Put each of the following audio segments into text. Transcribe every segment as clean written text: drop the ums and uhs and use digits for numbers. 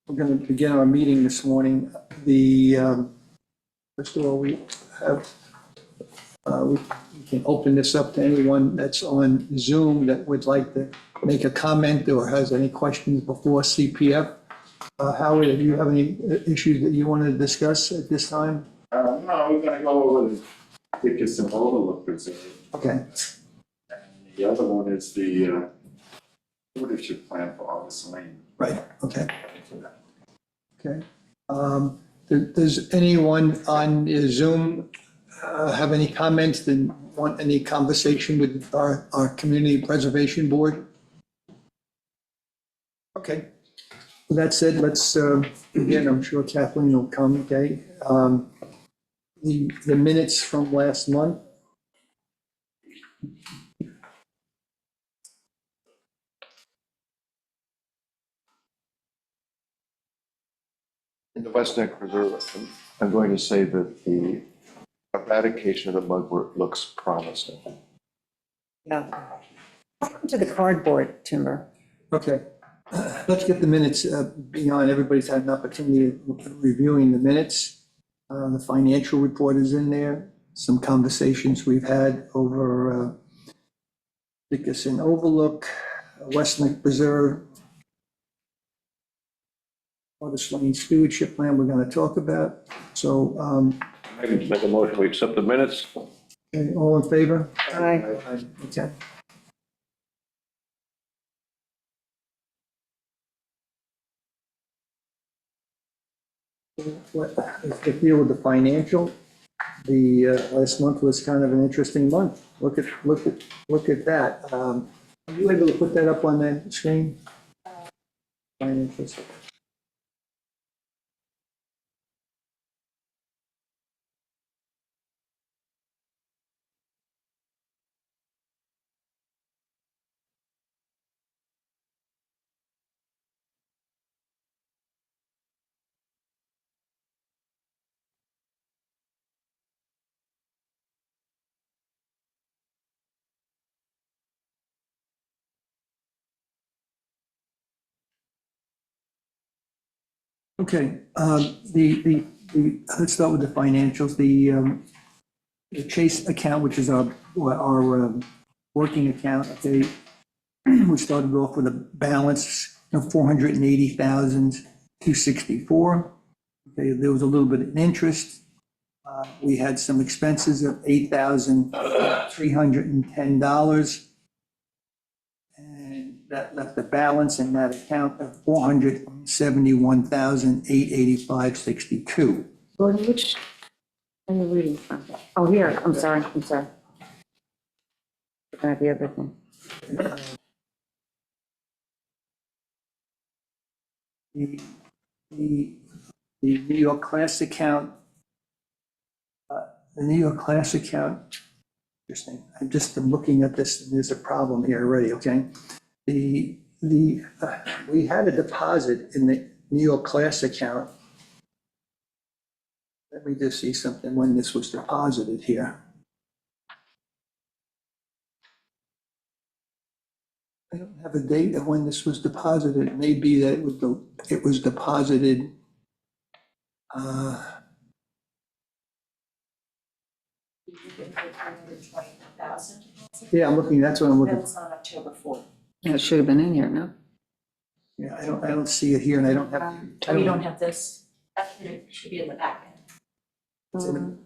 We're going to begin our meeting this morning. First of all, we can open this up to anyone that's on Zoom that would like to make a comment or has any questions before CPF. Howard, do you have any issues that you want to discuss at this time? No, we're gonna go over the Dickinson Overlook Reserve. Okay. And the other one is the stewardship plan for August Lane. Right, okay. Okay. Does anyone on Zoom have any comments and want any conversation with our Community Preservation Board? Okay. With that said, let's begin. I'm sure Kathleen will come, okay? The minutes from last month. In the West Neck Preserve, I'm going to say that the eradication of the mugwort looks promising. Yeah. To the cardboard timber. Okay. Let's get the minutes beyond. Everybody's had an opportunity of reviewing the minutes. The financial report is in there. Some conversations we've had over Dickinson Overlook, West Neck Preserve, August Lane Stewardship Plan we're going to talk about. So, I can make a motion, we accept the minutes. okay, all in favor? Aye. Okay. Let's deal with the financial. The last month was kind of an interesting month. Look at that. Are you able to put that up on the screen? Financials. Okay, let's start with the financials. The Chase account, which is our working account, okay, we started off with a balance of $480,264. Okay, there was a little bit of interest. We had some expenses of $8,310. That left a balance in that account of $471,885.62. Gordon, which are you reading from? Oh, here, I'm sorry. Looking at the other thing. The New York class account, interesting. I'm looking at this, and there's a problem here already, okay? We had a deposit in the New York class account. Let me just see something when this was deposited here. I don't have a date of when this was deposited. It may be that it was deposited. Yeah, I'm looking, that's what I'm looking. That was on October 4th. Yeah, it should have been in here, no? Yeah, I don't see it here, and I don't have. Oh, you don't have this? That should be in the packet. It's in the-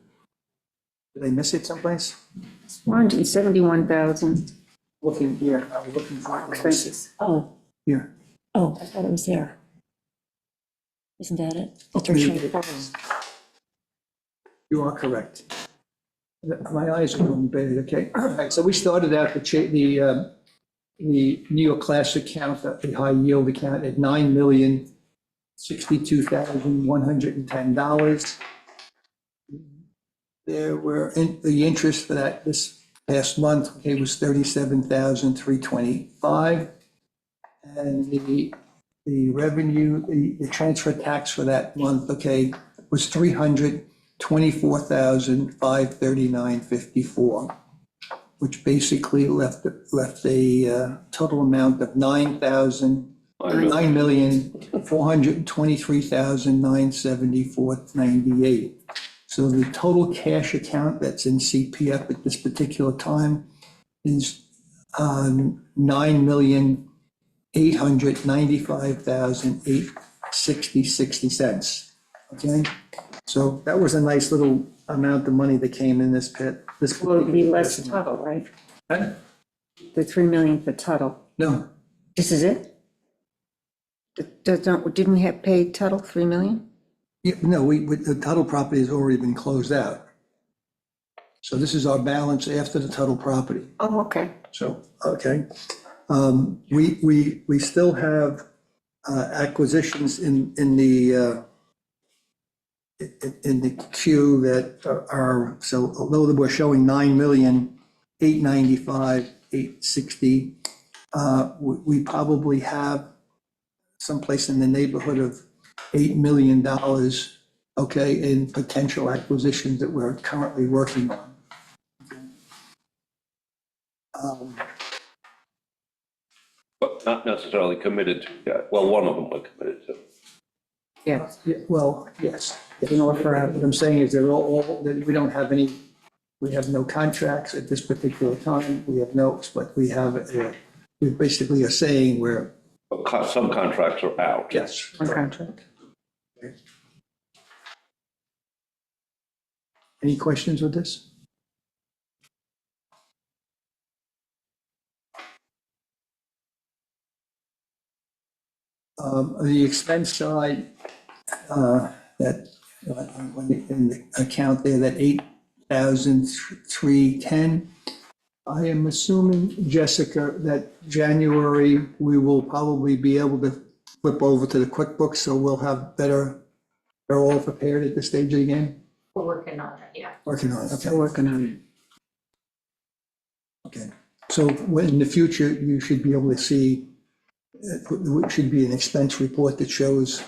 Did I miss it someplace? 471,000 Looking here, I was looking for it. expenses. Oh, Here. oh, I thought it was there. Isn't that it? Maybe. You are correct. My eyes are going bad, okay? All right, so we started out the New York class account, the high yield account at $9,062,110. The interest for that this past month, okay, was $37,325. And the revenue, the transfer tax for that month, okay, was $324,539.54, which basically left a total amount of $9,000,000 $423,974.98. So the total cash account that's in CPF at this particular time is $9,895,860.60. Okay, so that was a nice little amount of money that came in this pit. This Will it be less Tuttle, right? Huh? The 3 million for Tuttle. No, This is it? Didn't we have paid Tuttle 3 million? yeah, no, the Tuttle property has already been closed out. So this is our balance after the Tuttle property. Oh, okay. So, okay. We still have acquisitions in the queue that are, so although we're showing 9,895,860, we probably have someplace in the neighborhood of $8 million, okay, in potential acquisitions that we're currently working on. But not necessarily committed to yet. Well, one of them we're committed to. Yes. Yeah, well, yes. In order for, What I'm saying is they're all, that we don't have any, we have no contracts at this particular time. We have notes, but we have, we basically are saying we're, But some contracts are out. yes. one contract. Any questions with this? The expense side, that, in the account there, that 8,310, I am assuming, Jessica, that January, we will probably be able to flip over to the QuickBooks, so we'll have better, they're all prepared at this stage of the game? We're working on it, yeah. Working on it, okay. Still working on it. Okay, so in the future, you should be able to see, it should be an expense report that shows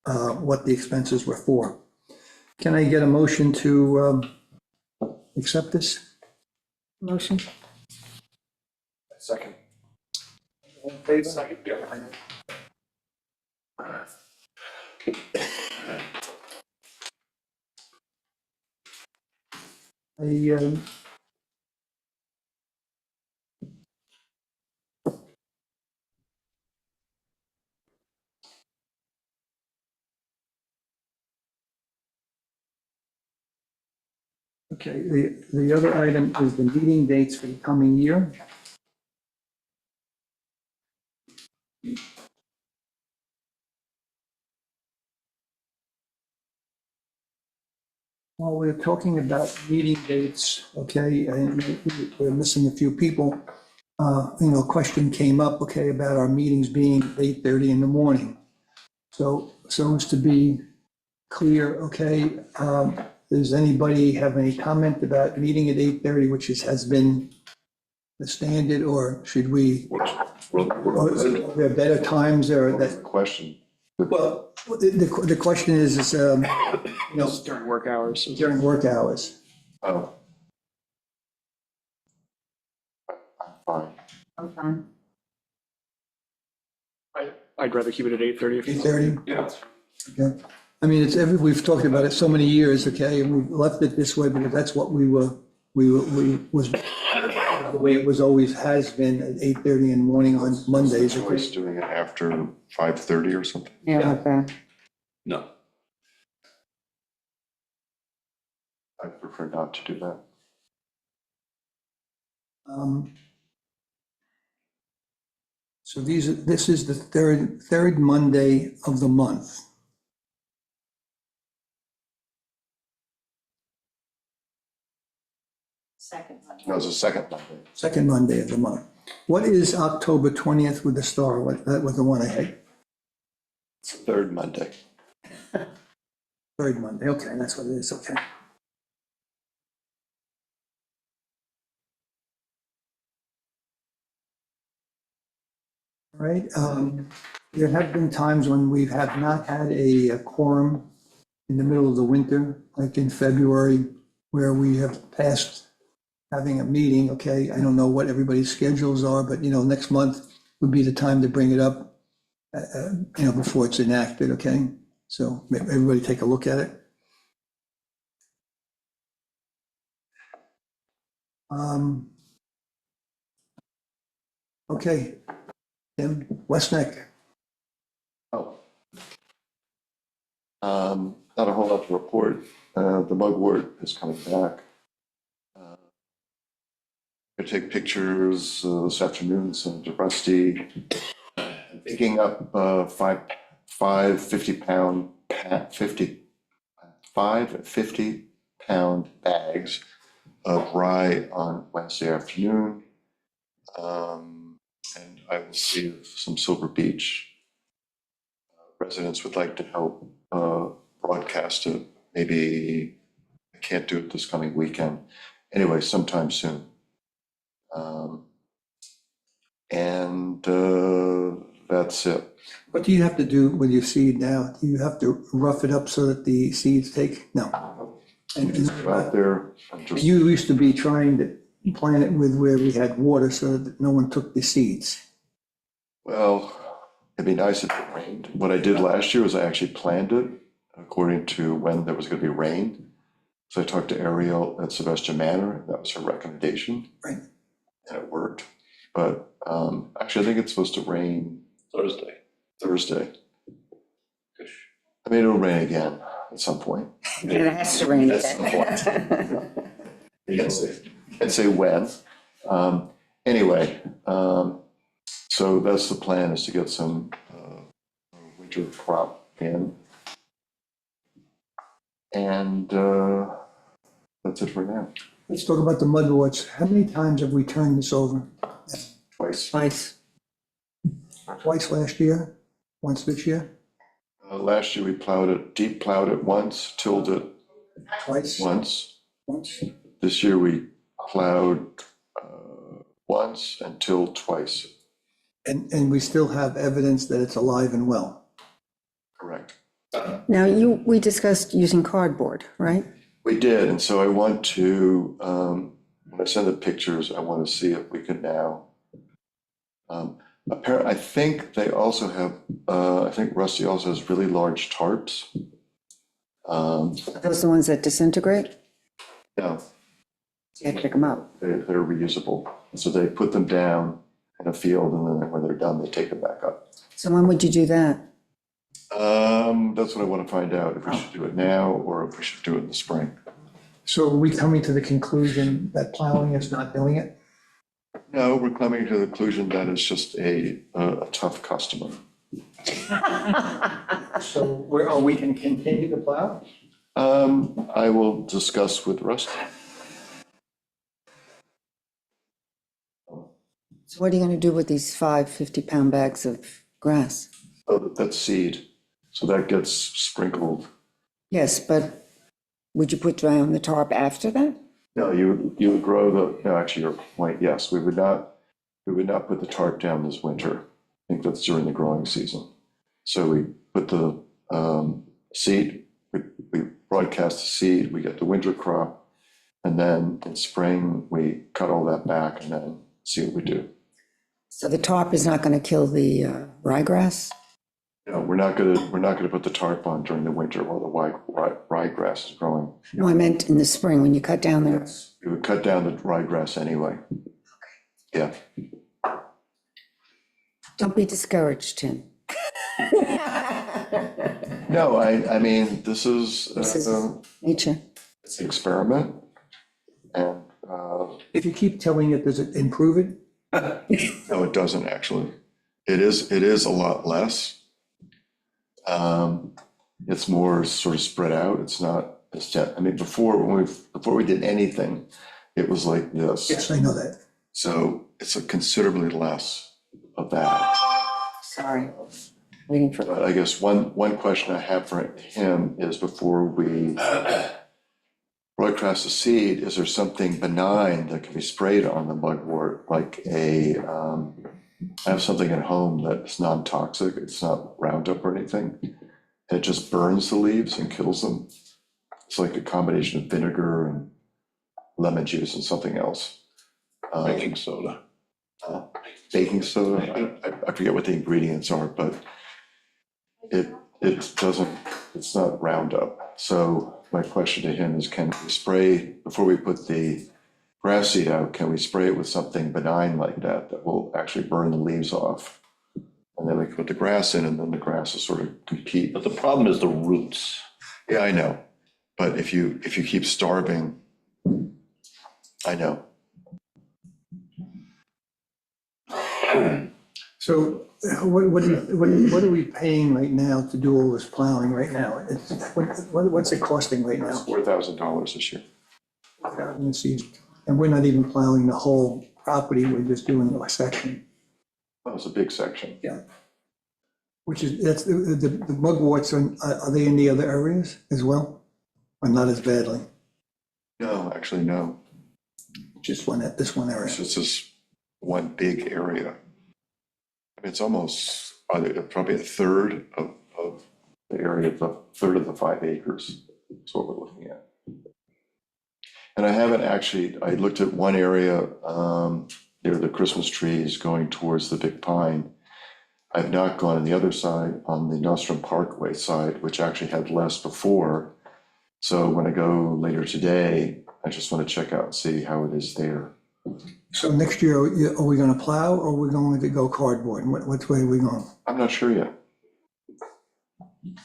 what the expenses were for. Can I get a motion to accept this? Motion? Second. All in favor? Second, yeah. I, okay, the other item is the meeting dates for the coming year. While we're talking about meeting dates, okay, and we're missing a few people, a question came up, okay, about our meetings being 8:30 in the morning. So as to be clear, okay, does anybody have any comment about meeting at 8:30, which has been the standard, or should we, are there better times or that? Question. Well, the question is, During work hours. during work hours. Oh. I'm fine. I'm fine. I'd rather keep it at 8:30. 8:30? Yeah. Okay. I mean, we've talked about it so many years, okay, and we've left it this way because that's what we was, the way it was always has been at 8:30 in the morning on Mondays. Choice doing it after 5:30 or something. Yeah, not bad. No. I prefer not to do that. So this is the third Monday of the month. Second one. No, it's the second Monday. Second Monday of the month. What is October 20th with the star? That was the one I had. It's the third Monday. Third Monday, okay, that's what it is, okay. All right, there have been times when we have not had a quorum in the middle of the winter, like in February, where we have passed having a meeting, okay? I don't know what everybody's schedules are, but, next month would be the time to bring it up before it's enacted, okay? So everybody take a look at it. Okay, Tim, West Neck. Oh. Not a whole lot to report. The mugwort is coming back. I take pictures this afternoon, send to Rusty. Picking up five 50-pound, 50 bags of rye on Wednesday afternoon. And I will see if some Silver Beach residents would like to help broadcast it. Maybe I can't do it this coming weekend. Anyway, sometime soon. That's it. What do you have to do with your seed now? Do you have to rough it up so that the seeds take? No. And Go out there and just, you used to be trying to plant it with where we had water so that no one took the seeds. well, it'd be nice if it rained. What I did last year was I actually planned it according to when there was going to be rain. So I talked to Ariel at Sylvester Manor, and that was her recommendation. Right. And it worked. But actually, I think it's supposed to rain Thursday. Thursday. I mean, it'll rain again at some point. It has to rain At some point. You can say when. Anyway, so that's the plan, is to get some winter crop in. And that's it for now. Let's talk about the mudwarts. How many times have we turned this over? Twice. Twice. Twice last year, once this year, Last year we plowed it, deep plowed it once, tilled it twice, once. once. This year we plowed once and tilled twice. And we still have evidence that it's alive and well. Correct. Now, we discussed using cardboard, right? We did, and so I want to, when I send the pictures, I want to see if we can now. Apparently, I think they also have, I think Rusty also has really large tarps. Are those the ones that disintegrate? No, You have to pick them up. they're reusable. So they put them down in a field, and then when they're done, they take them back up. So when would you do that? That's what I want to find out, if we should do it now or if we should do it in the spring. So are we coming to the conclusion that plowing is not doing it? No, we're coming to the conclusion that it's just a tough customer. So we can continue to plow? I will discuss with Rusty. So what are you going to do with these 5 50-pound bags of grass? Oh, that's seed, so that gets sprinkled. Yes, but would you put dry on the tarp after that? No, you would grow no, actually, your point, yes, we would not put the tarp down this winter. I think that's during the growing season. So we put the seed, we broadcast the seed, we get the winter crop, and then in spring, we cut all that back and then see what we do. So the tarp is not going to kill the ryegrass? No, we're not gonna put the tarp on during the winter while the ryegrass is growing. No, I meant in the spring when you cut down there. We would cut down the ryegrass anyway. Yeah, Don't be discouraged, Tim. no, I mean, this is Nature. it's an experiment. And, If you keep tilling it, does it improve it? no, it doesn't actually. It is a lot less. It's more sort of spread out. It's not, I mean, before we did anything, it was like this. Yes, I know that. So it's a considerably less of that. Sorry. Waiting for, But I guess one question I have for him is, before we broadcast the seed, is there something benign that can be sprayed on the mugwort, like I have something at home that's non-toxic, it's not Roundup or anything, and it just burns the leaves and kills them. It's like a combination of vinegar and lemon juice and something else. Baking soda. Baking soda, I forget what the ingredients are, but it doesn't, it's not Roundup. So my question to him is, can we spray, before we put the grass seed out, can we spray it with something benign like that, that will actually burn the leaves off? And then we can put the grass in, and then the grass will sort of compete. But the problem is the roots. Yeah, I know, but if you keep starving, I know. So what are we paying right now to do all this plowing right now? What's it costing right now? $4,000 this year. Let's see. And we're not even plowing the whole property, we're just doing a section. That was a big section. Yeah. Which is, that's, the mugworts, are they in the other areas as well? Or not as badly? No, actually, no. Just this one area? It's just this one big area. I mean, it's almost, probably a third of the area, a third of the 5 acres is what we're looking at. And I haven't actually, I looked at one area near the Christmas trees going towards the Big Pine. I've not gone on the other side, on the Nostrum Parkway side, which actually had less before. So when I go later today, I just want to check out and see how it is there. So next year, are we gonna plow or are we going to go cardboard? Which way are we going? I'm not sure yet.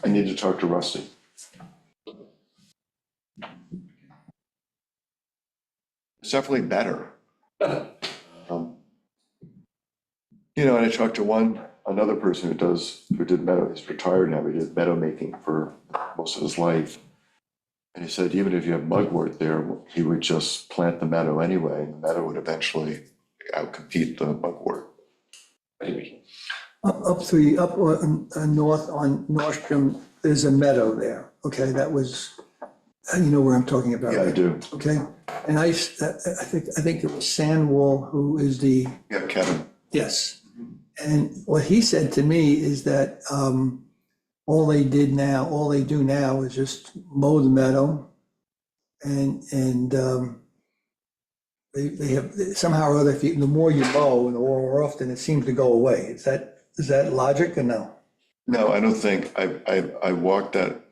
I need to talk to Rusty. It's definitely better. You know, and I talked to another person who did meadow, he's retired now, he did meadow making for most of his life. And he said, even if you have mugwort there, he would just plant the meadow anyway, and the meadow would eventually outcompete the mugwort. Up north on Nordstrom, there's a meadow there, okay, that was, you know where I'm talking about. Yeah, I right? do. Okay, and I think it was Sandwall who is the, Yeah, Kevin. yes. And what he said to me is that all they do now is just mow the meadow, and they have, somehow or other, the more you mow, the more often it seems to go away. Is that logic or no? No, I don't think, I walked that,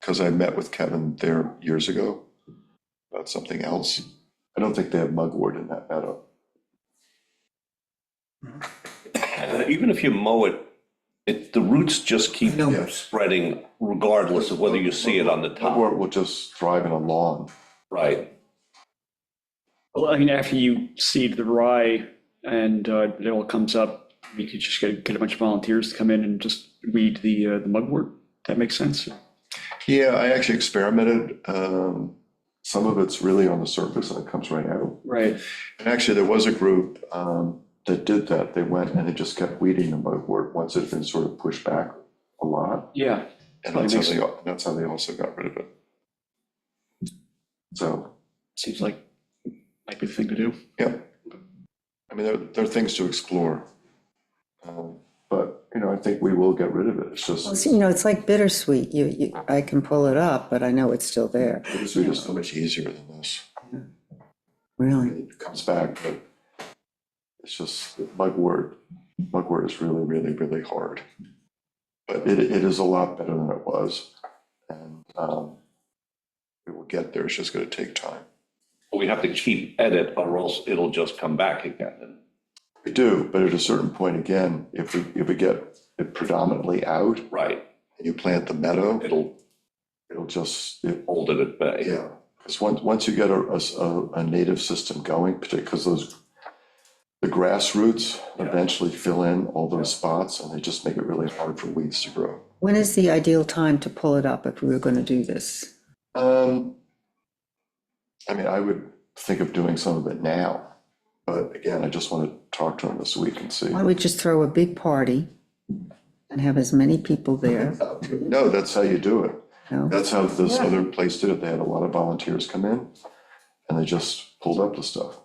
because I met with Kevin there years ago about something else. I don't think they have mugwort in that meadow. Even if you mow it, the roots just keep No. spreading regardless of whether you see it on the top. Mugwort will just thrive in a lawn. Right. Well, I mean, after you seed the rye and it all comes up, you could just get a bunch of volunteers to come in and just weed the mugwort. That makes sense. Yeah, I actually experimented. Some of it's really on the surface and it comes right out. Right. And actually, there was a group that did that. They went and they just kept weeding the mugwort once it had been sort of pushed back a lot. Yeah. And Probably that's how they also got rid of it. So, Seems like might be the thing to do. yeah. I mean, there are things to explore. But, you know, I think we will get rid of it. It's just, You know, it's like bittersweet. I can pull it up, but I know it's still there. it's just so much easier than this. Really. It comes back, but it's just mugwort. Mugwort is really, really, really hard. But it is a lot better than it was. And we will get there. It's just going to take time. We have to keep at it or else it'll just come back again. We do, but at a certain point, again, if we get it predominantly out Right. and you plant the meadow, It'll it'll just, hold it at bay. yeah. Because once you get a native system going, particularly because the grass roots eventually fill in all those spots and they just make it really hard for weeds to grow. When is the ideal time to pull it up if we were going to do this? I mean, I would think of doing some of it now, but again, I just want to talk to him this week and see. Why don't we just throw a big party and have as many people there? No, that's how you do it. You know? That's how this other place did it. They had a lot of volunteers come in and they just pulled up the stuff.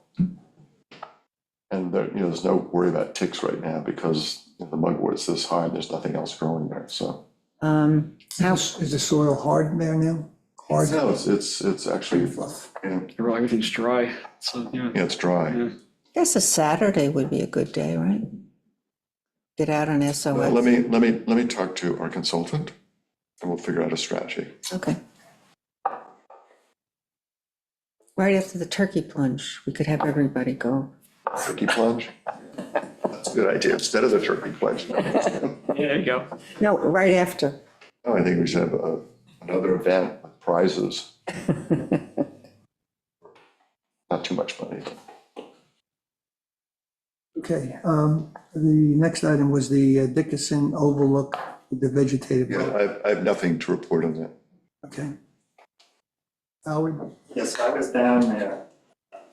And there, you know, there's no worry about ticks right now because the mugwort's this high and there's nothing else growing there, so. How, Is the soil hard there now? Hard? No, it's actually, yeah, Everything's dry. So, yeah. it's dry. Yeah. I guess a Saturday would be a good day, right? get out on Let SOS. me talk to our consultant, and we'll figure out a strategy. Okay. Right after the turkey plunge, we could have everybody go. Turkey plunge? That's a good idea, instead of the turkey plunge. There you go. No, right after. No, I think we should have another event with prizes. Not too much money. Okay, the next item was the Dickinson Overlook, the vegetative. Yeah, I have nothing to report on that. Okay. Howard? Yes, I was down there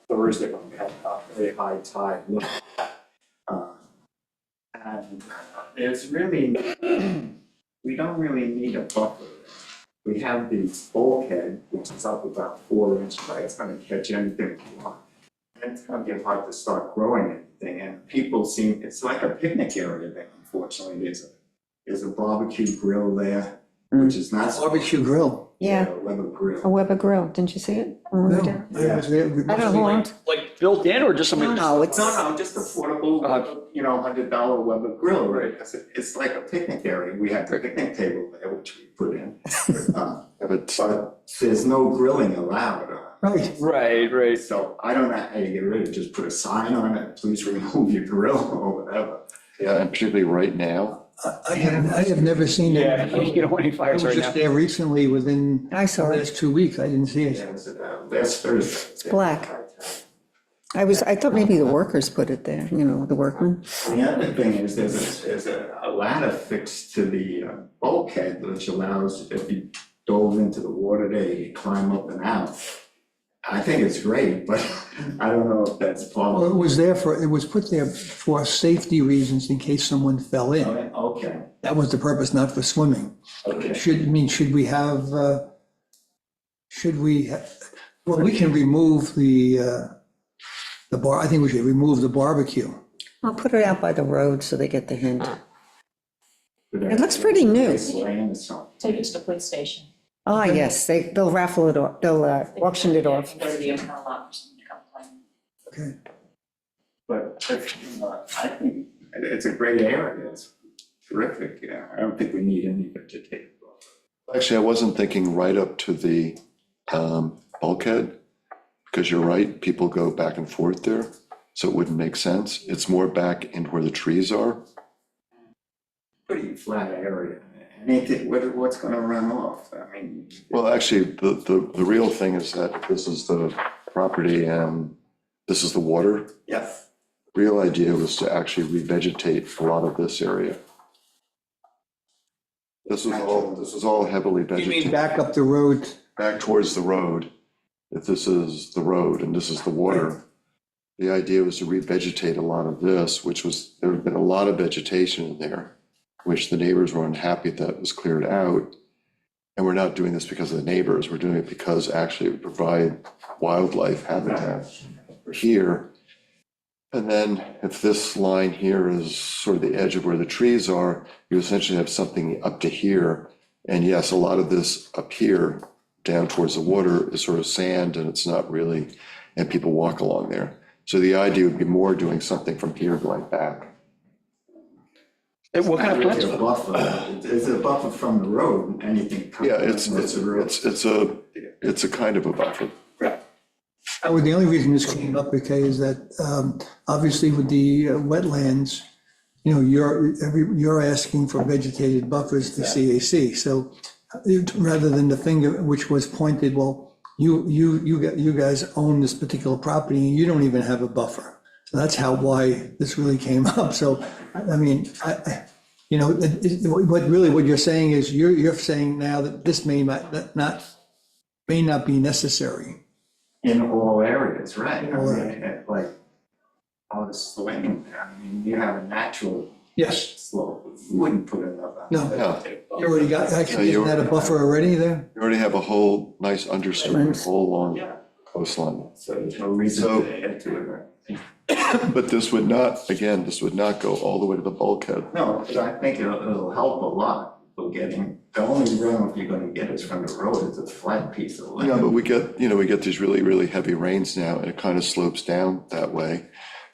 Thursday when we had a very high tide. And there's really, we don't really need a buffer. We have the bulkhead, which is up about 4 inches high. It's gonna catch anything we want. And it's gonna be hard to start growing anything. And people seem, it's like a picnic area there, unfortunately. There's a barbecue grill there, which is not. Barbecue grill. Yeah, Weber grill. a Weber grill. Didn't you see it? when we were No, down? I was there. I don't know who owned. Like built in or just somebody? No, it's, No, just affordable, $100 Weber grill, right? Because it's like a picnic area. We have the picnic table there, which we put in. But But there's no grilling allowed. Right. Right. So I don't know how you get rid of it. Just put a sign on it, please remove your grill or whatever. yeah, and particularly right now, I have never seen it. Yeah, you don't want any I fires was right just now. there recently within I saw the it. last 2 weeks. I didn't see it. Last Thursday. It's black. I thought maybe the workers put it there, the workmen. The other thing is there's a ladder fixed to the bulkhead, which allows, if you dove into the water there, you can climb up and out. I think it's great, but I don't know if that's Well, possible. it was put there for safety reasons in case someone fell in. Okay, That was the purpose, not for swimming. okay. Should we have, well, we can remove the bar, I think we should remove the barbecue. I'll put it out by the road so they get the hint. It looks pretty new. Land or something. Take it to the police station. Ah, yes, they'll raffle it off, they'll auction it off. Go to the impound lot or something to come claim. Okay. But I think it's a great area, it's terrific, yeah. I don't think we need any vegetative buffer. actually, I wasn't thinking right up to the bulkhead, because you're right, people go back and forth there, so it wouldn't make sense. It's more back into where the trees are. Pretty flat area, anything, what's gonna run off? I mean, Well, actually, the real thing is that this is the property and this is the water. yeah. Real idea was to actually revegetate a lot of this area. This is all heavily You mean vegetated, back up the road? back towards the road. If this is the road and this is the water, the idea was to revegetate a lot of this, there had been a lot of vegetation in there, which the neighbors were unhappy that was cleared out. And we're not doing this because of the neighbors, we're doing it because actually it would provide wildlife habitat here. And then if this line here is sort of the edge of where the trees are, you essentially have something up to here. And yes, a lot of this up here, down towards the water, is sort of sand and it's not really, and people walk along there. So the idea would be more doing something from here going back. What kind of Really plants? a buffer, it's a buffer from the road, anything. Yeah, it's a a kind of a buffer. Howard, the only reason this came up, okay, is that obviously with the wetlands, you're asking for vegetated buffers to CAC. So rather than the finger which was pointed, well, you guys own this particular property and you don't even have a buffer. So that's why this really came up. So, I mean, what you're saying is you're saying now that this may not be necessary. In all areas, right? I mean, like, all the swing, I mean, you have a natural Yes, slope, you wouldn't put another. No. you already got, No, actually, isn't that a buffer already there? You already have a whole nice understory all along Yeah, coastline. so there's no reason So- to add to it, right? But this would not go all the way to the bulkhead. No, but I think it'll help a lot for getting, the only runoff you're gonna get is from the road, it's a flat piece of land. Yeah, but we get these really, really heavy rains now and it kind of slopes down that way.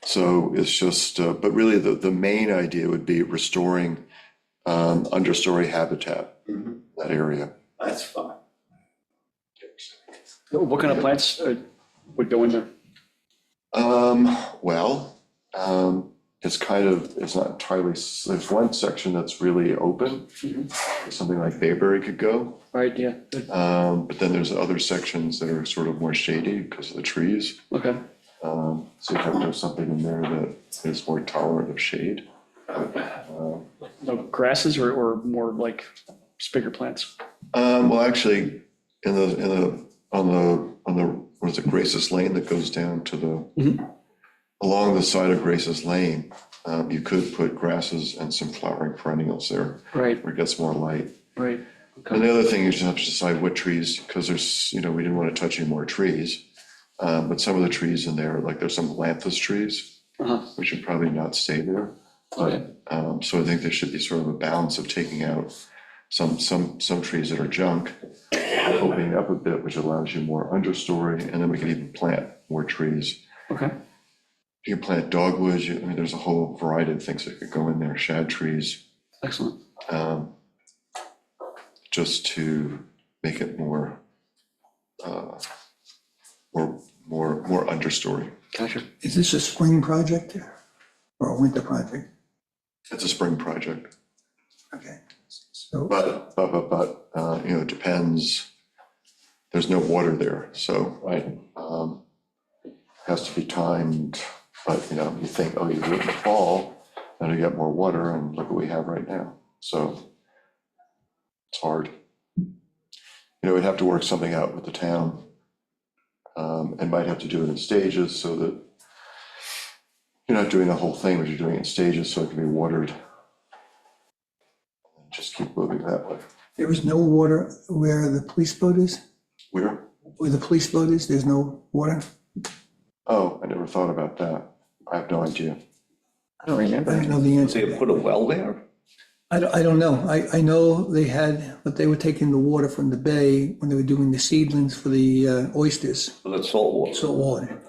So it's just, but really the main idea would be restoring understory habitat, that area. That's fine. What kind of plants would go in there? Well, it's kind of, it's not entirely, there's one section that's really open, something like Bayberry could go. Right, yeah, good. But then there's other sections that are sort of more shady because of the trees. Okay, So you have to have something in there that is more tolerant of shade. no grasses or more like bigger plants? Well, actually, on the, what is it, Grace's Lane that goes down to the, along the side of Grace's Lane, you could put grasses and some flowering perennials there, Right, where it gets more light. right, And the other thing is you have to decide what trees, because there's, we didn't want to touch any more trees. But some of the trees in there, like there's some lanthus trees, uh-huh, which should probably not stay there. okay, So I think there should be sort of a balance of taking out some trees that are junk, opening up a bit, which allows you more understory, and then we can even plant more trees. okay, You can plant dogwoods, I mean, there's a whole variety of things that could go in there, shad trees, excellent. just to make it more understory. Gotcha. Is this a spring project or a winter project? It's a spring project, Okay. So, but, it depends. There's no water there, so. Right. Has to be timed, but, you think, oh, you do it in the fall, then you get more water, and look what we have right now, so. It's hard. We'd have to work something out with the town. And might have to do it in stages so that you're not doing the whole thing, but you're doing it in stages so it can be watered. Just keep moving that way. there was no water where the police boat is? Where? Where the police boat is, there's no water? Oh, I never thought about that. I have no idea. I don't I remember. don't know the So answer. you put a well there? I don't know. I know they had, but they were taking the water from the bay when they were doing the seedlings for the oysters, Well, that's salt water. salt water.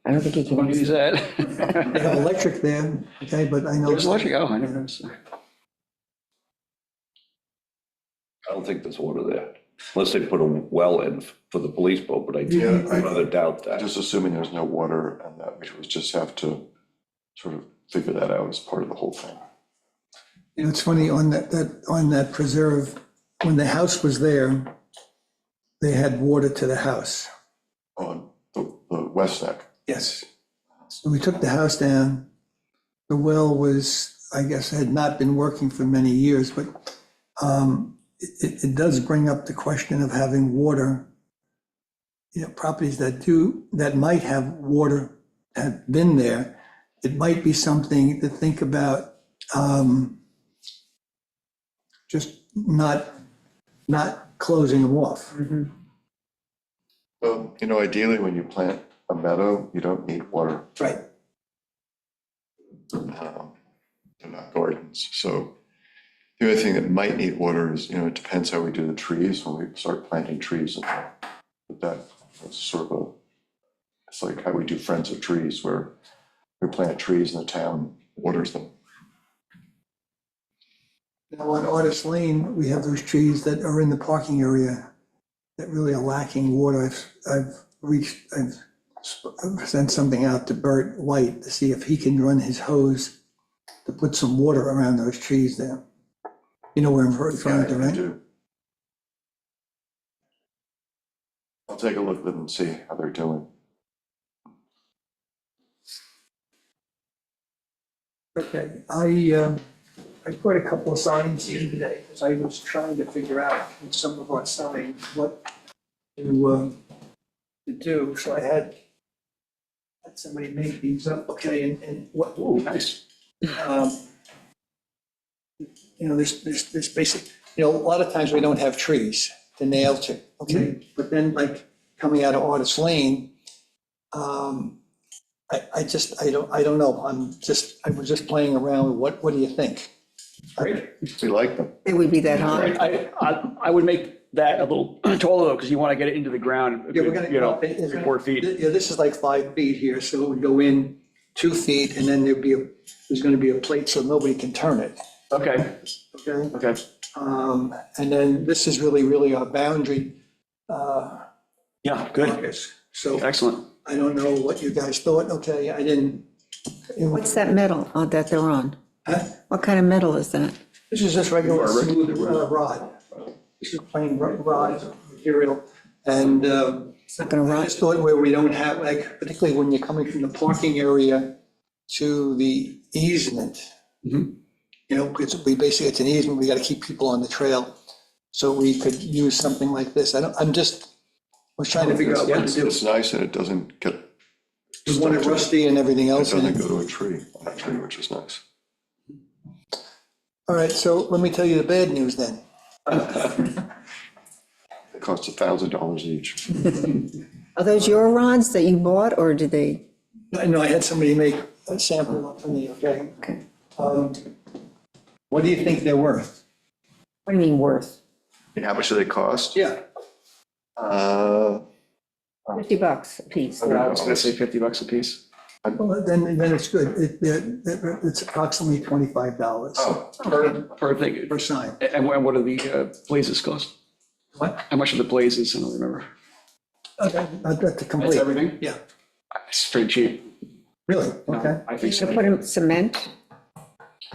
I don't think you Want can to use that? They have electric there, okay, but I know. There's electric, oh, I never noticed. I don't think there's water there, unless they put a well in for the police boat, but I Yeah, I- rather doubt that. Just assuming there's no water and that we would just have to sort of figure that out as part of the whole thing. It's funny, on that preserve, when the house was there, they had water to the house. On the west neck. Yes. So we took the house down. The well was, I guess, had not been working for many years, but it does bring up the question of having water. Properties that might have water, have been there. It might be something to think about, just not closing them off. Well, ideally, when you plant a meadow, you don't need water. Right. They're not gardens, so the only thing that might need water is, it depends how we do the trees, when we start planting trees. But that's sort of it's like how we do Friends of Trees, where we plant trees and the town waters them. Now, on Artist Lane, we have those trees that are in the parking area that really are lacking water. I've sent something out to Bert White to see if he can run his hose to put some water around those trees there. You know where I'm referring to, I right? do. I'll take a look at them and see how they're doing. Okay, I put a couple of signs in today, because I was trying to figure out with some of our signs what to do, so I had somebody make these up, okay, and what, Oh, nice. there's basic, a lot of times we don't have trees to nail to, okay? But then, like, coming out of Artist Lane, I don't know, I was just playing around, what do you think? Great. We like them. It would be that high. I would make that a little taller though, because you want to get it into the ground, Yeah, we're gonna, you know, it's gonna- 3-4 feet. Yeah, this is like 5 feet here, so it would go in 2 feet, and then there's gonna be a plate so nobody can turn it, Okay, okay? okay. And then this is really our boundary. Yeah, good. Marcus. So Excellent. I don't know what you guys thought, okay, I didn't. What's that metal that they're on? Huh? What kind of metal is that? This is just regular smooth rod. This is plain rod material, and It's not gonna I rot? just thought where we don't have, like, particularly when you're coming from the parking area to the easement. Mhm. You know, it's an easement, we gotta keep people on the trail, so we could use something like this. Was trying to figure out what to do. It's nice and it doesn't get, We want it rusty and everything it else. doesn't go to a tree, actually, which is nice. All right, so let me tell you the bad news then. It costs $1,000 each. Are those your rods that you bought, or did they? I know I had somebody make a sample for me, okay? Okay. What do you think they're worth? What do you mean worth? And how much do they cost? Yeah. $50 a piece. I was gonna say $50 a piece. Well, then it's good. It's approximately $25 Oh, Per thing. per sign. And what do the blazes cost? What? How much are the blazes? I don't remember. Okay, that's the That's complete. everything? Yeah, It's pretty cheap. really? Okay. I think So so. put in cement?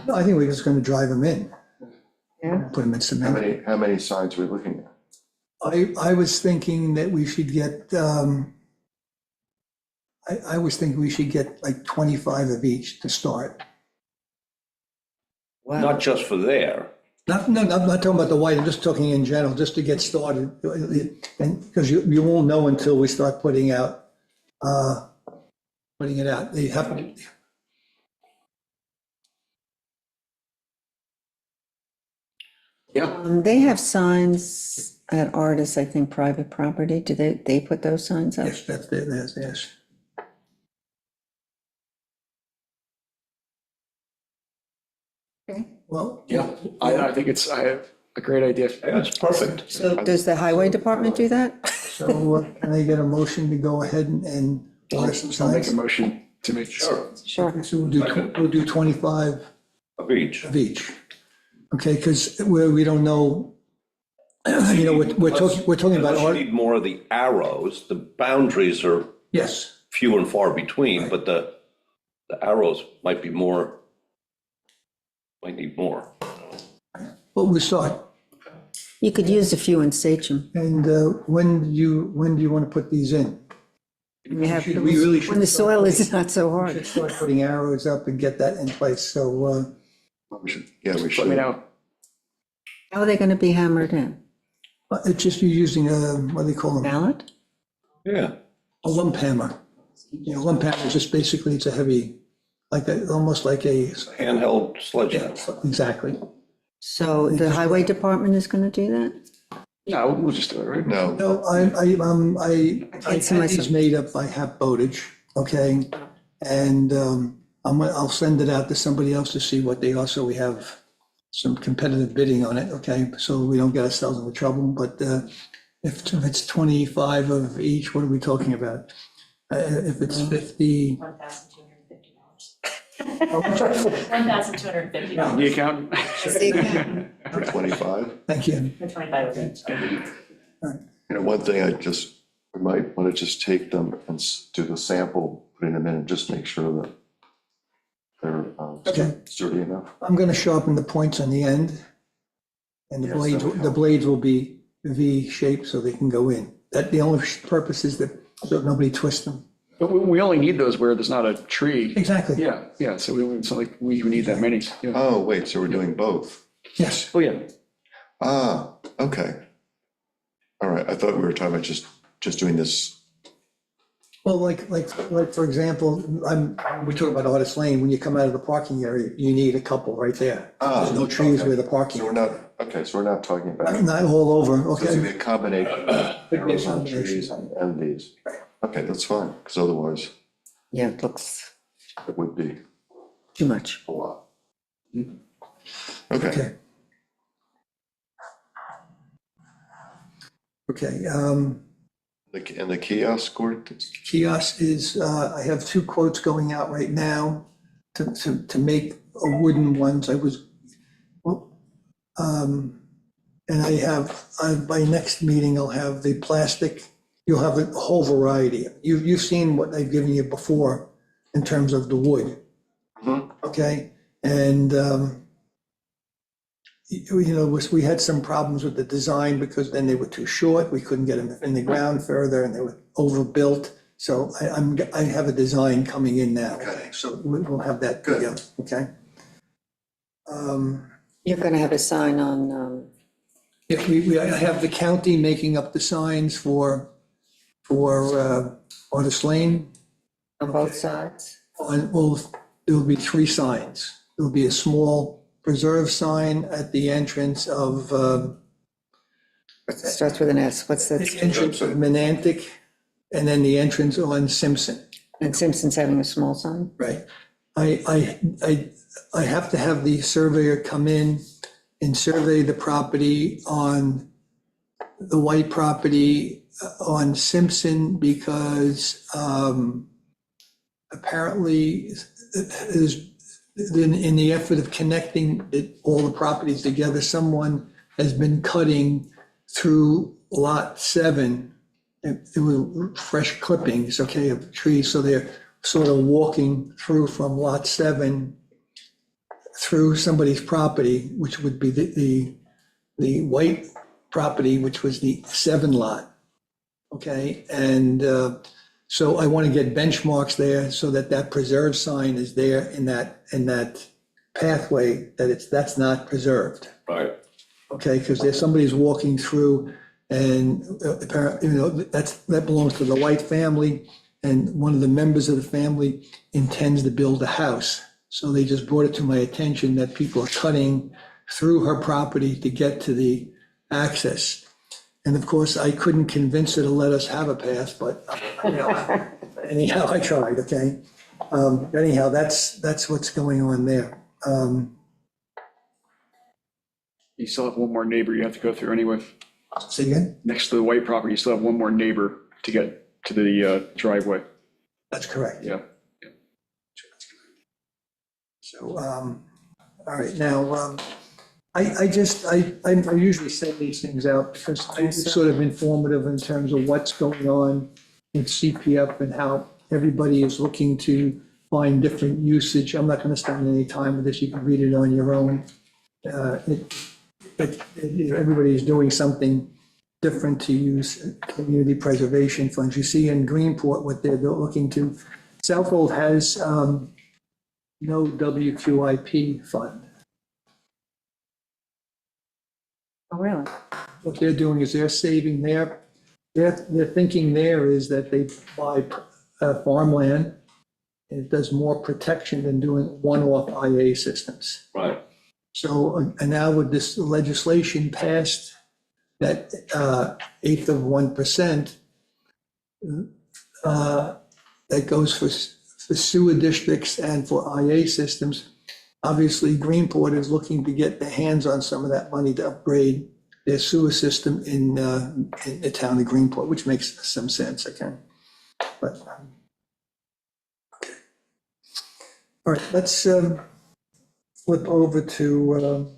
No, I think we're just gonna drive them in, Yeah. put them in cement. how many signs are we looking at? I was thinking that we should get, I was thinking we should get like 25 of each to start. Wow. Not just for there. No, I'm not talking about the white, I'm just talking in general, just to get started. And, because you won't know until we start putting it out. They have to, Yeah. They have signs at Artis, I think, private property. Do they put those signs up? yes, that's, yes. Okay. Well, Yeah, I think it's a great idea. Yeah, it's perfect. So does the highway department do that? so can I get a motion to go ahead and order some I'll make a signs? motion to make sure. Sure. So we'll do 25 A beach. of each. Okay, because we don't know, you know, we're talking about, Unless you need more of the arrows, the boundaries are yes, few and far between, but the arrows might be more, might need more. but we'll start. You could use a few in Sachem. And when do you want to put these in? We have, We really should when the start soil is putting- not so We hard. should start putting arrows up and get that in place, so, We should, yeah, we Let should. me know. How are they going to be hammered in? it's just you using what do they call them? Mallet? Yeah. A lump hammer. You know, lump hammer is just basically, it's a heavy, almost like a, Handheld sledgehammer. exactly. So the highway department is going to do that? No, we'll just do it, right? No, No, I can't see had myself. these made up by Hap Botage, okay? And I'll send it out to somebody else to see what they are, so we have some competitive bidding on it, okay? So we don't get ourselves into trouble, but if it's 25 of each, what are we talking about? If it's 50, $1,250. The accountant? for 25. thank you. For 25. You know, one thing we might want to just take them and do the sample, putting them in and just make sure that they're Okay. sturdy enough. I'm gonna sharpen the points on the end, and Yes, that would the help. blades will be V-shaped so they can go in. That, the only purpose is that, so nobody twists them. But we only need those where there's not a tree. Exactly. Yeah, so it's not like we even need that many. Yeah. Oh, wait, so we're doing both? Yes. Oh, yeah. Ah, okay. All right, I thought we were talking about just doing this. Well, like, for example, we talk about Artist Lane, when you come out of the parking area, you need a couple right there. Ah, There's no trees okay. where the parking, So we're not, okay, so we're not talking about, not all over, so it's gonna be okay? a combination of Could be a arrows and combination. trees and these. Okay, that's fine, because otherwise Yeah, it looks it would be too much. a lot. Okay, Okay. Okay, And the kiosk, Gordon? Kiosk is, I have 2 quotes going out right now to make wooden ones. I was, well, and I have, by next meeting, I'll have the plastic, you'll have a whole variety. You've seen what I've given you before in terms of the wood. Okay, and, we had some problems with the design because then they were too short, we couldn't get them in the ground further, and they were overbuilt. So I have a design coming in now, Okay. so we'll have that Good. together, okay? You're gonna have a sign on, If I have the county making up the signs for Artist Lane. both sides? Well, there will be 3 signs. There will be a small preserve sign at the entrance of, It starts with an S, what's the that? entrance of Menantic, and then the entrance on Simpson. And Simpson's having a small sign? Right. I have to have the surveyor come in and survey the property on the white property on Simpson because apparently there's, in the effort of connecting all the properties together, someone has been cutting through lot 7. It was fresh clippings, okay, of trees, so they're sort of walking through from lot 7 through somebody's property, which would be the white property, which was the 7 lot. Okay, and so I want to get benchmarks there so that preserved sign is there in that pathway, that's not preserved. Right. Okay, because there's somebody's walking through and apparently, that belongs to the White family, and one of the members of the family intends to build a house. So they just brought it to my attention that people are cutting through her property to get to the access. And of course, I couldn't convince her to let us have a path, but anyhow, I tried, okay? Anyhow, that's what's going on there. You still have one more neighbor you have to go through anyway. Say again? Next to the white property, you still have one more neighbor to get to the driveway. That's correct. Yeah. So, all right, now, I usually send these things out because it's sort of informative in terms of what's going on with CPF and how everybody is looking to find different usage. I'm not going to spend any time with this. You can read it on your own. Everybody is doing something different to use community preservation funds. You see in Greenport what they're looking to. Southold has no WQIP fund. Oh, really? What they're doing is they're saving their thinking there is that they buy farmland, and it does more protection than doing one-off IA systems. Right. So, and now with this legislation passed, that 1/8 of 1%, that goes for sewer districts and for IA systems. Obviously, Greenport is looking to get their hands on some of that money to upgrade their sewer system in the town of Greenport, which makes some sense, okay? But, okay. All right, let's flip over to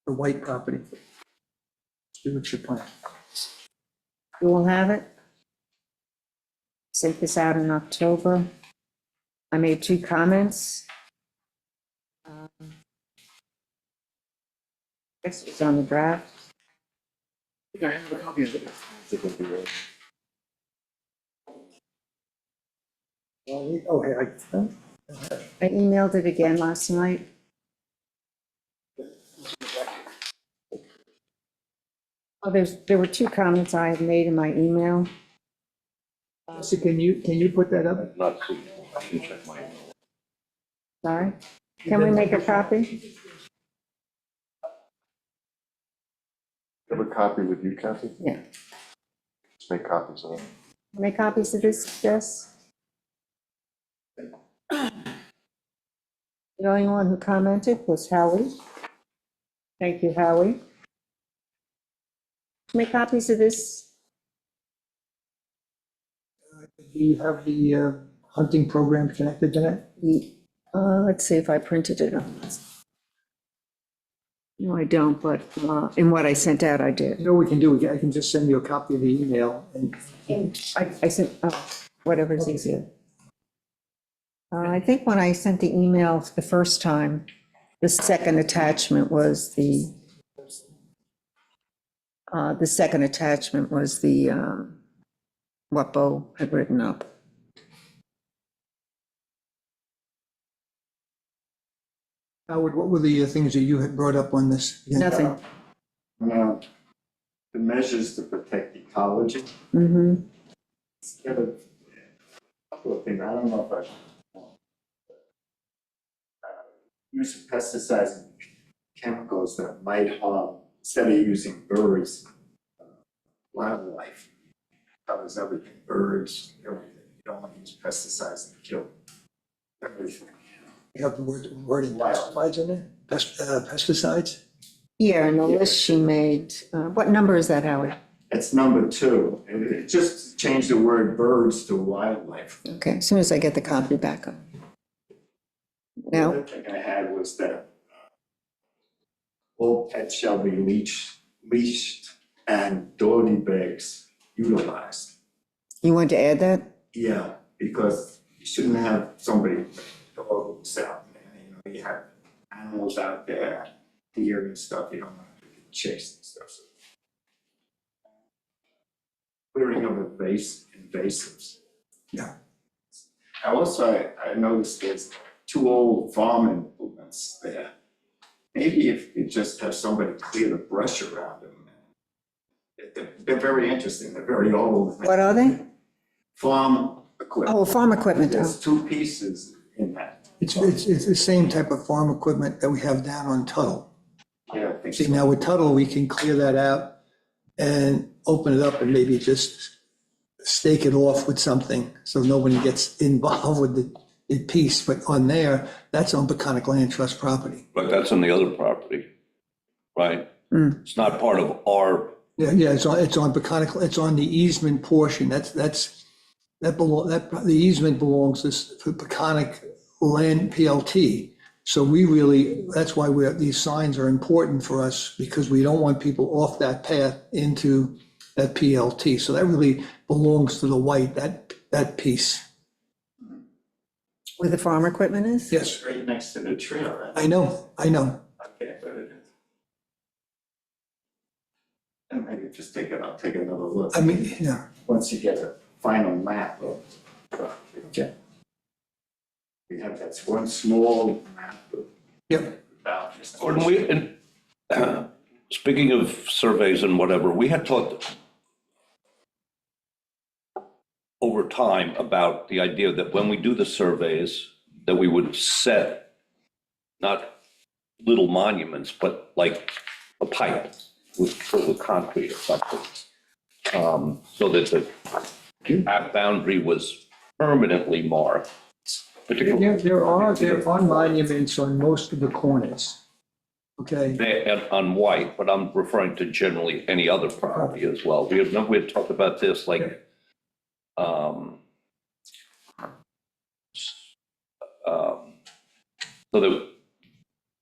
the white property. See what's your plan. You will have it. Sent this out in October. I made 2 comments. This was on the draft. I have a copy of it. Oh, hey, I emailed it again last night. Oh, there were 2 comments I had made in my email. so can you put that up? Not, I can check my. Sorry. Can we make a copy? You have a copy with you, Kathy? Yeah. Just make copies of it. Make copies of this, Jess? The only one who commented was Howie. Thank you, Howie. Make copies of this. Do you have the hunting program connected to that? Let's see if I printed it. No, I don't, but in what I sent out, I did. You know what we can do? I can just send you a copy of the email and I sent, whatever's easier. I think when I sent the email the first time, the second attachment was what Bo had written up. Howard, what were the things that you had brought up on this? Nothing. The measures to protect ecology. Mm-hmm. Instead of, a couple of things, I don't know if use of pesticides and chemicals that might harm, instead of using birds, wildlife covers everything, birds, everything. You don't want to use pesticides and kill everything. You have the wording pesticides in there? Pesticides? Yeah, and the list she made, what number is that, Howard? It's number 2. It just changed the word birds to wildlife. Okay, as soon as I get the copy back up. The Now, other thing I had was that all pets shall be leashed and doggy bags utilized. you want to add that? Yeah, because you shouldn't have somebody, dogs out there, you know, you have animals out there, deer and stuff, you don't want to get chased and stuff, so. Clearing of invasives. Yeah. I noticed there's 2 old farm implements there. Maybe if you just have somebody clear the brush around them. They're very interesting, they're very old. What are they? Farm equipment. Oh, farm equipment. There's 2 pieces in that. It's the same type of farm equipment that we have down on Tuttle. Yeah, I think See, so. now with Tuttle, we can clear that out and open it up and maybe just stake it off with something so nobody gets involved with the piece. But on there, that's on Peconic Land Trust property. But that's on the other property, right? It's not part of our, Yeah, it's on Peconic, it's on the easement portion. The easement belongs to Peconic Land PLT. So that's why these signs are important for us, because we don't want people off that path into that PLT. So that really belongs to the white, that piece. Where the farm equipment is? Yes, Right next to the trail, right? I know. Okay, but it is. And maybe just I'll take another look. I mean, yeah, Once you get a final map of, okay. We have that one small map of yep. boundaries. Gordon, speaking of surveys and whatever, we had talked over time about the idea that when we do the surveys, that we would set not little monuments, but like a pipe filled with concrete or something. So that that boundary was permanently marked. There are monuments on most of the corners. Okay, And on white, but I'm referring to generally any other property as well. We had talked about this, like, so that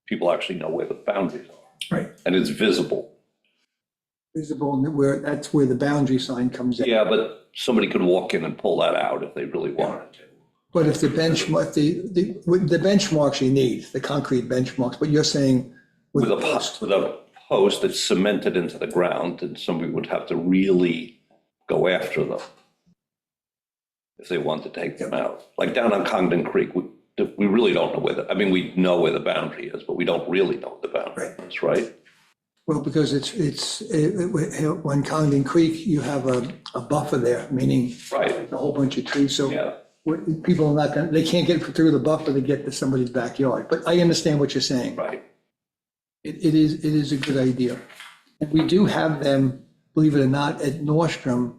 people actually know where the boundaries are. right. And it's visible. Visible, and that's where the boundary sign comes in. Yeah, but somebody could walk in and pull that out if they really wanted to. But if the benchmark, the benchmarks you need, the concrete benchmarks, but you're saying With a post that's cemented into the ground, and somebody would have to really go after them if they want to take them out. Like down on Congdon Creek, we really don't know we know where the boundary is, but we don't really know what the boundary is, right? Well, because on Congdon Creek, you have a buffer there, meaning Right, a whole bunch of trees, so yeah, people are not gonna, they can't get through the buffer to get to somebody's backyard. But I understand what you're saying. right. It is a good idea. And we do have them, believe it or not, at Nordstrom,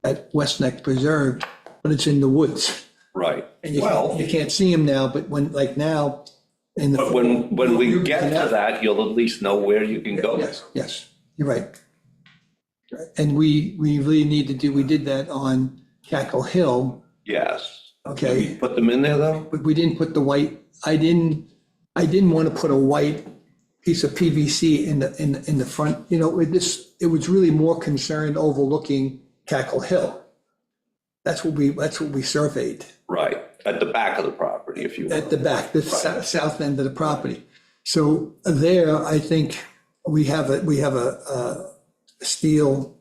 at West Neck Preserve, but it's in the woods. Right. And you Well, can't see them now, but when, like now, in the. But when we get to that, you'll at least know where you can go. Yes, yes, you're right. And we really need to do, we did that on Cackle Hill, Yes. okay? Put them in there, though? But we didn't put the white, I didn't want to put a white piece of PVC in the front, you know, it was really more concerned overlooking Cackle Hill. That's what we surveyed, Right, at the back of the property, if you will. at the back, the south end of the property. So there, I think we have a steel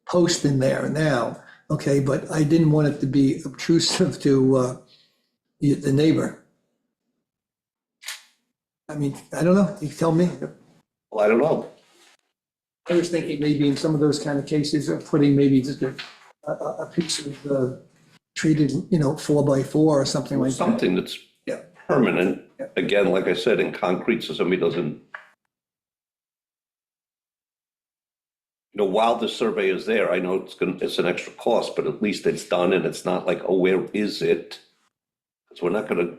post in there now, okay, but I didn't want it to be obtrusive to the neighbor. I mean, I don't know, you tell me. Well, I don't know. I was thinking maybe in some of those kind of cases of putting maybe just a piece of treated, you know, 4x4 or something like that. Something that's Yeah. permanent, Yeah. again, like I said, in concrete, so somebody doesn't, you know, while the survey is there, I know it's an extra cost, but at least it's done and it's not like, oh, where is it? Because we're not gonna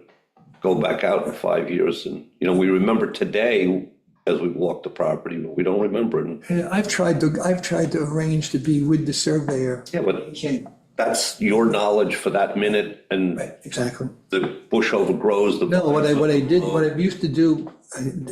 go back out in 5 years and, you know, we remember today as we walk the property, but we don't remember it. Yeah, I've tried to arrange to be with the surveyor. Yeah, but Can't, that's your knowledge for that minute and right, exactly. the bush overgrows the. No, what I used to do,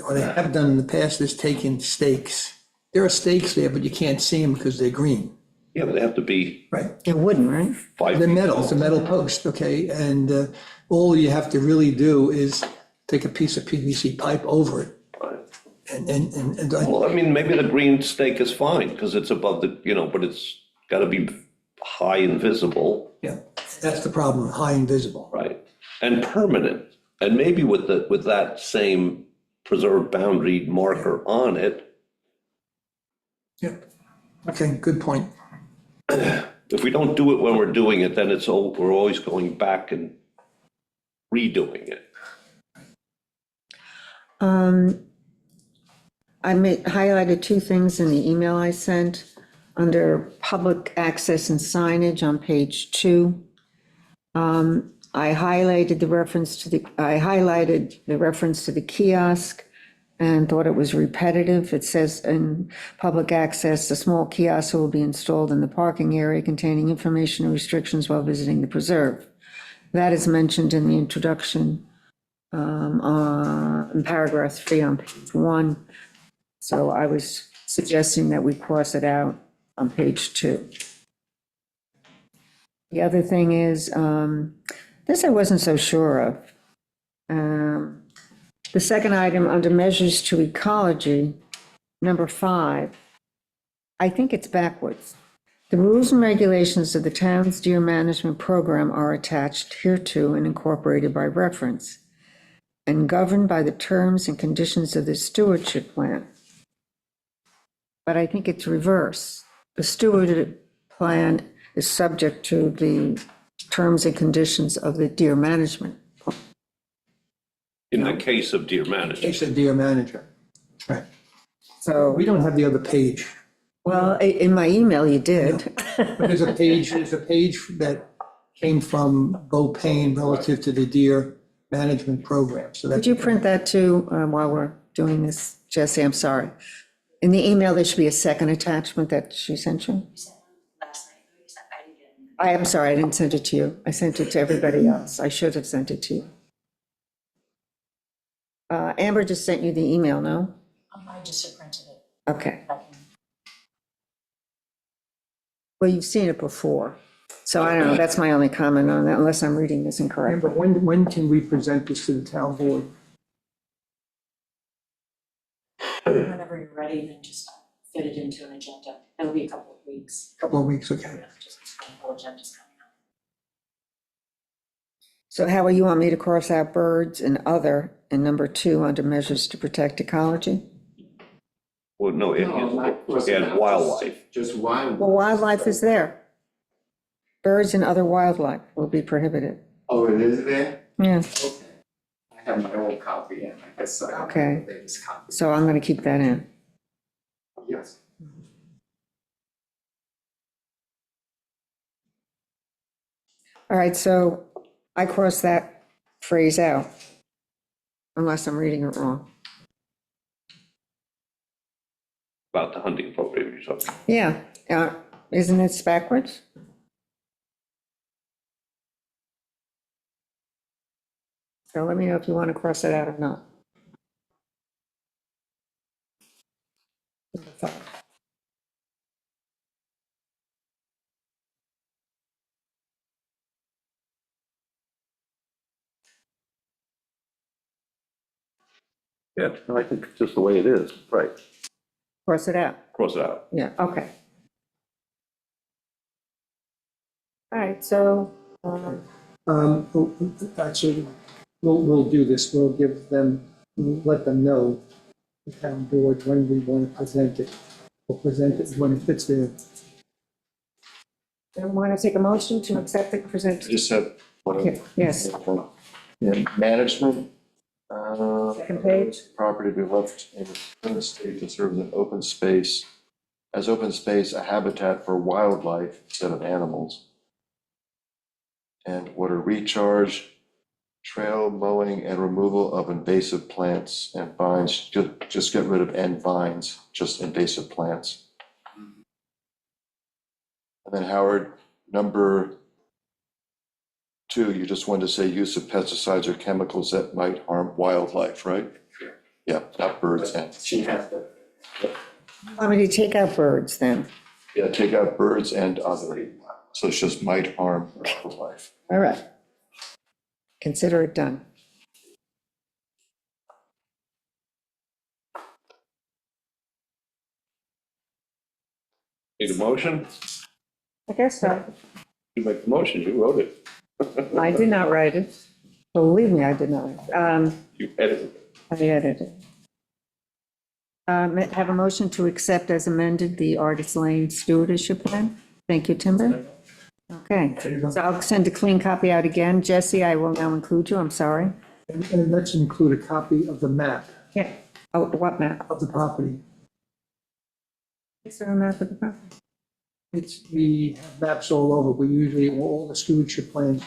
what I have done in the past is taken stakes. There are stakes there, but you can't see them because they're green, Yeah, but they have to be right? They're wooden, right? 5 They're feet metal, tall. it's a metal post, okay? And all you have to really do is take a piece of PVC pipe over it. Right. And Well, I mean, maybe the green stake is fine because it's above the, you know, but it's got to be high and visible, yeah, that's the problem, high and visible. right? And permanent. And maybe with that same preserved boundary marker on it, Yeah, okay, good point. if we don't do it when we're doing it, then we're always going back and redoing it. Highlighted two things in the email I sent under public access and signage on page 2. I highlighted the reference to the kiosk and thought it was repetitive. It says in public access, a small kiosk will be installed in the parking area containing information and restrictions while visiting the preserve. That is mentioned in the introduction in paragraph 3 on page 1. So I was suggesting that we cross it out on page 2. The other thing is, this I wasn't so sure of. The second item under measures to ecology, number 5, I think it's backwards. The rules and regulations of the town's deer management program are attached hereto and incorporated by reference and governed by the terms and conditions of the stewardship plan. But I think it's reverse. The stewardship plan is subject to the terms and conditions of the deer management. In the case of deer management. Case of deer manager, right. So, We don't have the other page. well, in my email you did. But there's a page that came from Bo Payne relative to the deer management program, so Could that, you print that too while we're doing this, Jesse? I'm sorry. In the email, there should be a second attachment that she sent you. You sent one last night, or you sent, I didn't get it. I am sorry, I didn't send it to you. I sent it to everybody else. I should have sent it to you. Amber just sent you the email, no? I just printed it. Okay. Well, you've seen it before. So I don't know, that's my only comment on that, unless I'm reading this incorrectly. but when can we present this to the town board? Whenever you're ready, then just fit it into an agenda. It'll be a couple of weeks. Couple of weeks, okay. Just a couple agendas coming up. So how you want me to cross out birds and other in number 2 under measures to protect ecology? Well, no, Just wildlife. Just wildlife. Well, wildlife is there. Birds and other wildlife will be prohibited. Oh, it is there? Yes, Okay. I have my old copy and I guess I have Okay. the latest copy. so I'm going to keep that in. Yes. All right, so I crossed that phrase out. unless I'm reading it wrong. About the hunting program you're talking. Yeah, isn't it backwards? So let me know if you want to cross it out or not. Yeah, no, I think it's just the way it is, right, Cross it out, cross it out. yeah, okay. All right, so, Actually, we'll do this, we'll give them, we'll let them know, the town board, when we want to present it. We'll present it when it fits there. I want to take a motion to accept it, present. Just have one. Okay, yes. Yeah, management. Second page. Property be left in its current state to serve as an open space, a habitat for wildlife instead of animals. And water recharge, trail mowing and removal of invasive plants and vines, just get rid of "and vines," just invasive plants. And then Howard, number 2, you just wanted to say use of pesticides or chemicals that might harm wildlife, right? Sure. Yeah, not birds and, She has to. Want me to take out birds then? yeah, take out birds and other, so it's just might harm wildlife. All right. Consider it done. Need a motion? I guess so. You make the motion, you wrote it. I did not write it. Believe me, I did not. You edited it. I edited it. Have a motion to accept as amended the Artist Lane stewardship plan. Thank you, Timber. Okay, so I'll send a clean copy out again. Jesse, I will now include you, I'm sorry. And let's include a copy of the map Yeah. Oh, what map? of the property. Is there a map of the property? We have maps all over, we usually, all the stewardship plans,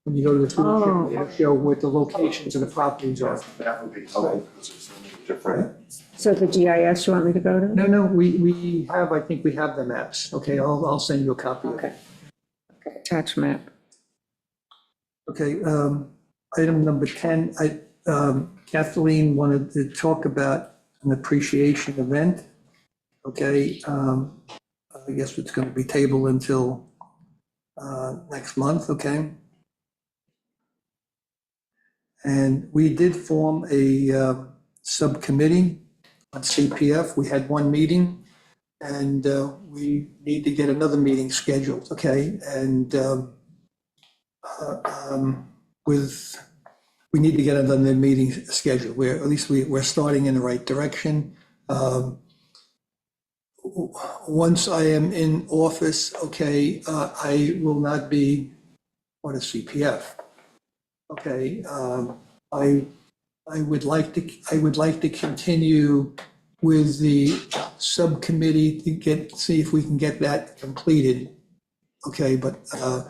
when you go to the Oh. stewardship, they show what the locations of the properties are. That would be helpful, because there's so many different. So the GIS you want me to go to? No, we have, I think we have the maps. Okay, I'll send you a copy of it. Okay. Okay, attach map. Okay, item number 10, Kathleen wanted to talk about an appreciation event. Okay, I guess it's going to be tabled until next month, okay? And we did form a subcommittee on CPF. We had one meeting, and we need to get another meeting scheduled, okay? And we need to get another meeting scheduled, where at least we're starting in the right direction. Once I am in office, okay, I will not be on a CPF. Okay, I would like to continue with the subcommittee to see if we can get that completed. Okay, but I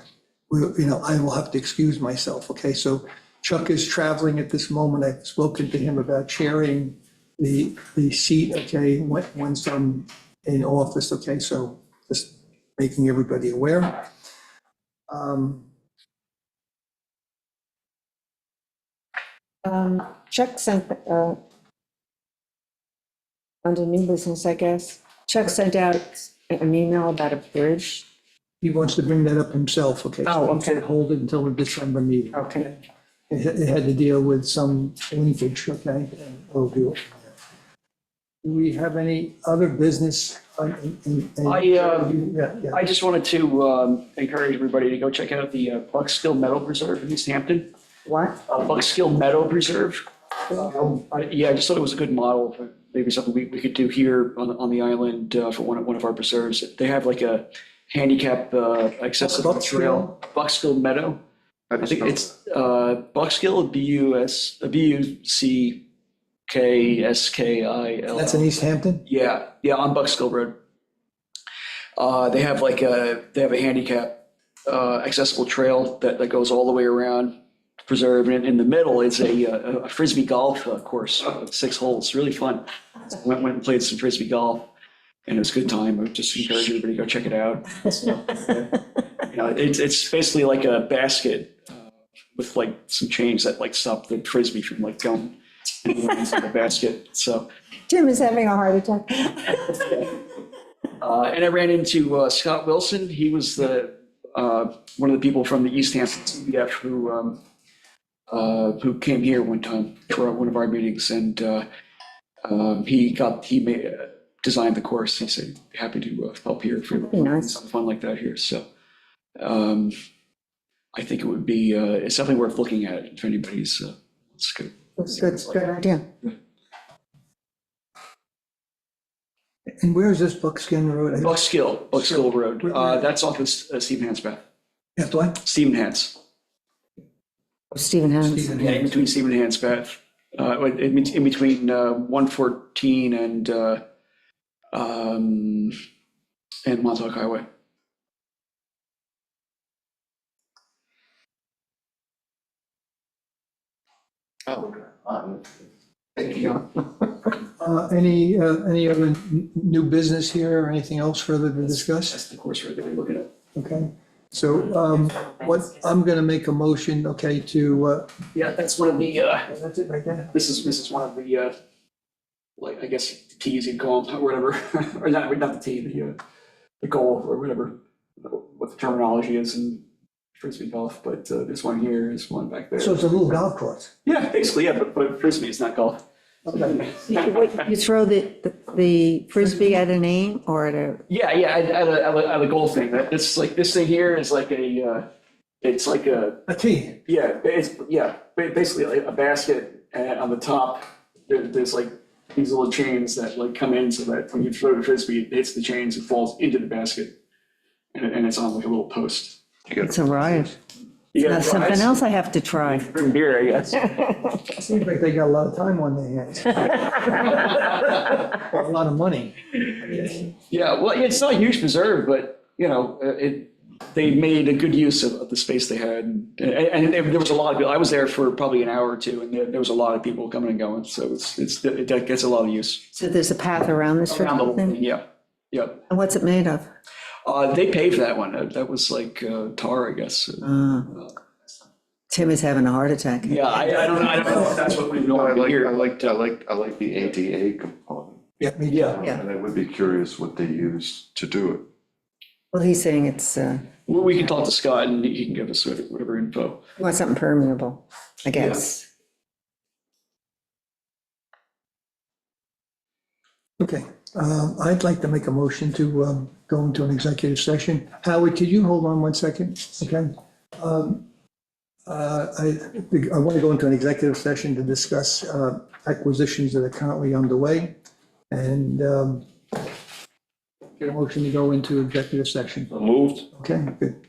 will have to excuse myself. Okay, so Chuck is traveling at this moment. I've spoken to him about chairing the seat. Okay, once I'm in office. Okay, so just making everybody aware. Chuck sent, under new business, I guess, Chuck sent out an email about a bridge. He wants to bring that up himself. Okay, Oh, so he said okay. hold it until the December meeting. Okay. It had to deal with some linkage, okay, and we'll do it. Do we have any other business? Yeah. I just wanted to encourage everybody to go check out the Buckskill Meadow Preserve in East Hampton. What? Buckskill Meadow Preserve. Yeah, I just thought it was a good model for maybe something we could do here on the island for one of our preserves. They have like a handicap accessible trail. Buckskill Meadow. I think it's Buckskill, Buckskil. That's in East Hampton? Yeah, on Buckskill Road. They have a handicap accessible trail that goes all the way around preserve, and in the middle is a frisbee golf course, 6 holes, really fun. Went and played some frisbee golf, and it was a good time. I would just encourage everybody to go check it out. You know, it's basically like a basket with like some chains that like stop the frisbee from like going into the basket. So, Tim is having a heart attack. and I ran into Scott Wilson. He was the one of the people from the East Hampton CBF who came here one time for one of our meetings, and he designed the course. He said happy to help here for nice. something fun like that here. So I think it would be it's definitely worth looking at if anybody's. It's good. It's good idea. And where is this Buckskin Road? Buckskill Road. That's off of Stephen Hans Path. Yeah, what? Stephen Hans. Stephen Hans. Stephen Yeah, in Hayes. between Stephen Hans Path, in between 114 and Montauk Highway. Oh, Any other new business here or anything else further to discuss? That's the course right there we're looking at. Okay, so what, I'm gonna make a motion, okay, to, Yeah, that's one of the, that's it right there? this is one of the, like, I guess T's you'd call them, or whatever, or not the T, the goal, or whatever, what the terminology is in Frisbee golf, but this one here is one back there. So it's a little golf course. Yeah, basically, yeah, but Frisbee is not golf. Okay. You throw the frisbee at an aim or at a, Yeah, at a goal thing. It's like this thing here is like it's like a A tee. basically like a basket, and on the top there's like these little chains that like come in so that when you throw the frisbee, it hits the chains, it falls into the basket, and it's on like a little post. it's a riot. You That's gotta something else I have to try. Bring beer, I guess. Seems like they got a lot of time on their hands. A lot of money. Yeah, well, it's not a huge preserve, but you know, they made a good use of the space they had, and there was a lot of people. I was there for probably an hour or two, and there was a lot of people coming and going. So it gets a lot of use So there's a path around this around the whole thing? thing. Yeah. And what's it made of? They paved that one. That was like tar, I guess. Tim is having a heart attack. Yeah, I don't know if that's what we No, I normally like, hear. I like the ADA component. Yeah, me too. Yeah. Yeah. And I would be curious what they used to do it. Well, he's saying it's, Well, we can talk to Scott and he can give us whatever info. he wants something permeable, I guess. Okay, I'd like to make a motion to go into an executive session. Howard, could you hold on 1 second? Okay. I want to go into an executive session to discuss acquisitions that are currently underway and get a motion to go into executive session. Moved? Okay, good.